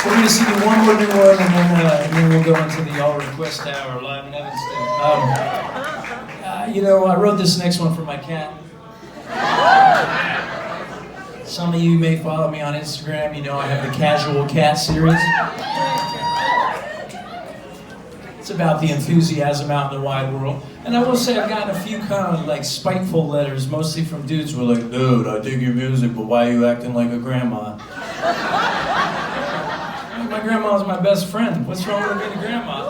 We're going to see you one more new one, and then we'll go into the All Request Hour live in Evanston. I wrote this next one for my cat. Some of you may follow me on Instagram. You know I have the Casual Cat series. It's about the enthusiasm out in the wide world. And I will say I've gotten a few kind of like spiteful letters, mostly from dudes who are like, dude, I dig your music, but why are you acting like a grandma? My grandma's my best friend. What's wrong with being a grandma?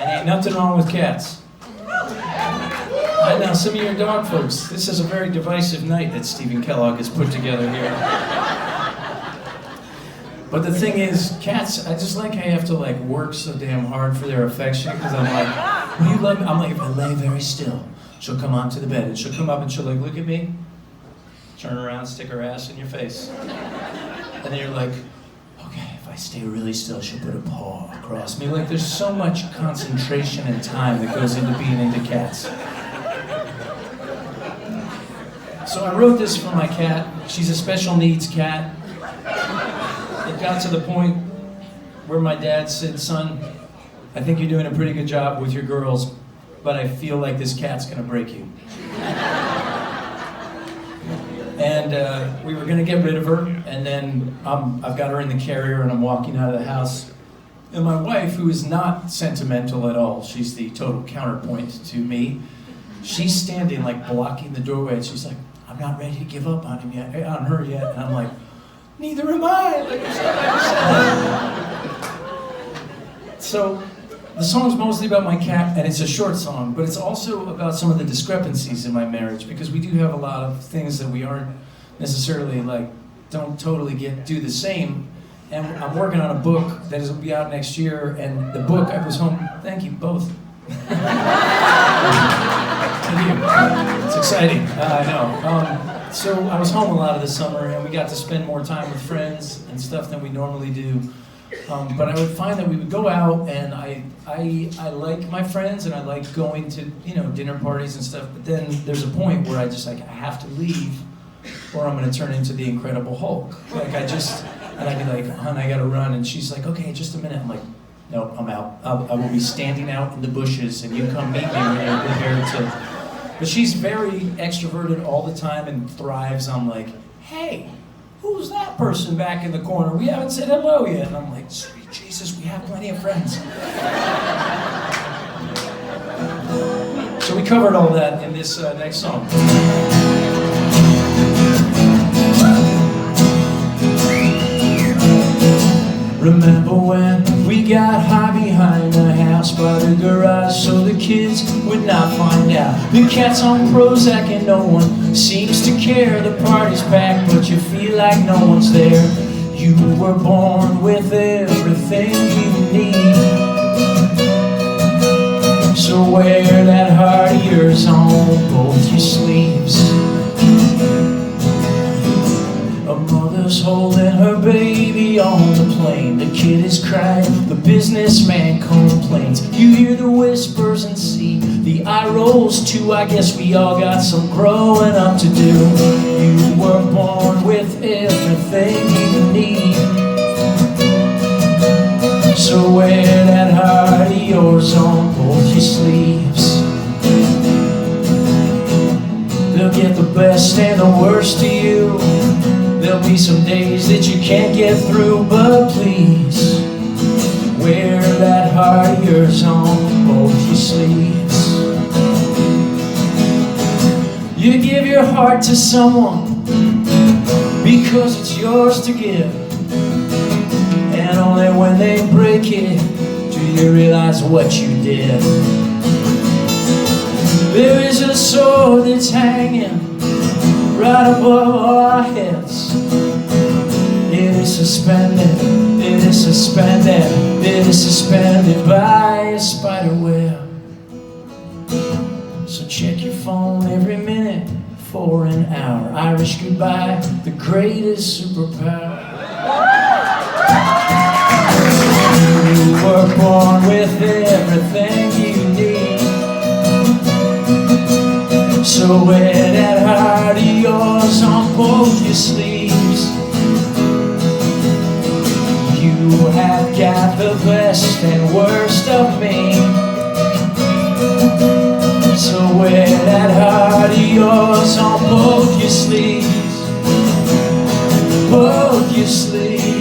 And ain't nothing wrong with cats. I know, some of your dog folks, this is a very divisive night that Stephen Kellogg has put together here. But the thing is, cats, I just like how you have to like work so damn hard for their affection, because I'm like, will you love me? I'm like, if I lay very still, she'll come onto the bed, and she'll come up and she'll like look at me, turn around, stick her ass in your face. And then you're like, okay, if I stay really still, she'll put a paw across me. Like, there's so much concentration and time that goes into being into cats. So I wrote this for my cat. She's a special needs cat. It got to the point where my dad said, son, I think you're doing a pretty good job with your girls, but I feel like this cat's gonna break you. And we were gonna get rid of her, and then I've got her in the carrier and I'm walking out of the house. And my wife, who is not sentimental at all, she's the total counterpoint to me, she's standing like blocking the doorway, and she's like, I'm not ready to give up on her yet. And I'm like, neither am I. Like, so the song's mostly about my cat, and it's a short song, but it's also about some of the discrepancies in my marriage, because we do have a lot of things that we aren't necessarily like, don't totally do the same. And I'm working on a book that will be out next year, and the book, I was home, thank you, both. Thank you. It's exciting, I know. So I was home a lot of the summer, and we got to spend more time with friends and stuff than we normally do. But I would find that we would go out, and I like my friends, and I like going to dinner parties and stuff. But then there's a point where I have to leave, or I'm going to turn into the Incredible Hulk. And I'd be like, hon, I got to run, and she's like, okay, just a minute. I'm like, no, I'm out. I will be standing out in the bushes, and you come meet me when you're prepared to. But she's very extroverted all the time and thrives on like, hey, who's that person back in the corner? We haven't said hello yet. And I'm like, sweet Jesus, we have plenty of friends. So we covered all that in this next song. Remember when we got high behind the house by the garage so the kids would not find out? The cat's on Prozac and no one seems to care. The party's packed but you feel like no one's there. You were born with everything you need, so wear that heart of yours on both your sleeves. A mother's holding her baby on the plane. The kid is crying, the businessman complains. You hear the whispers and see the eye rolls too. I guess we all got some growing up to do. You were born with everything you need, so wear that heart of yours on both your sleeves. They'll get the best and the worst of you. There'll be some days that you can't get through, but please wear that heart of yours on both your sleeves. You give your heart to someone because it's yours to give, and only when they break it do you realize what you did. There is a sword that's hanging right above our heads. It is suspended, it is suspended, it is suspended by a spider web. So check your phone every minute for an hour. Irish goodbye, the greatest superpower. You were born with everything you need, so wear that heart of yours on both your sleeves. You You have got the best and worst of me. So wear that heart of yours on both your sleeves. Both your sleeves.